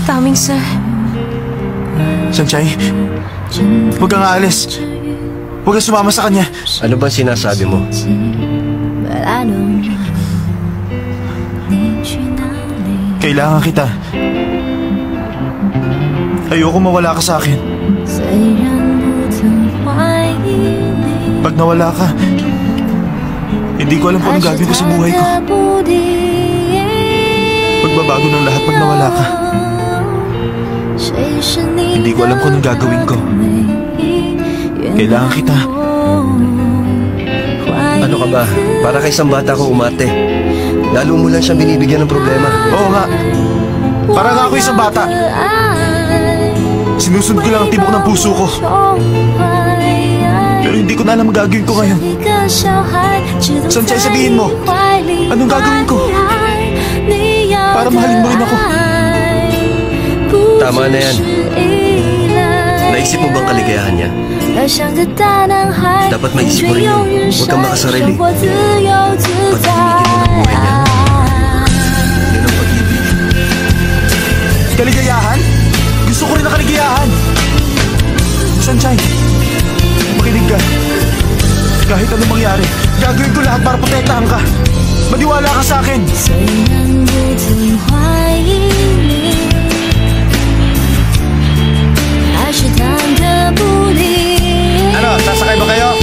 Daming sir. Sunshine, huwag kang aalis. Huwag kang sumama sa kanya. Ano ba sinasabi mo? Kailangan kita. Ayoko mawala ka sa akin. Pag nawala ka, hindi ko alam kung anong gagawin ko sa buhay ko. Magbabago ng lahat pag nawala ka. Hindi ko alam kung anong gagawin ko. Kailangan kita. Ano ka ba? Para kay isang bata ko umarte. Lalo mo lang siyang binibigyan ng problema. Oo nga. Para nga ako isang bata. Sinusunod ko lang ang tibok ng puso ko. Pero hindi ko na alam ang gagawin ko ngayon. Sunshine, sabihin mo, anong gagawin ko? Para mahalin mo rin ako. Tama na yan. Naisip mo bang kaligayahan niya? Dapat maisip mo rin yun. Huwag kang makasarili. Patigilin mo ng buhay niya. Yan ang pag-ibig. Kaligayahan? Gusto ko rin na kaligayahan. Sunshine, makinig ka. Kahit anong mangyari, gagawin ko lahat para protektahan ka. Maniwala ka sa akin. Ano, sasakay ba kayo?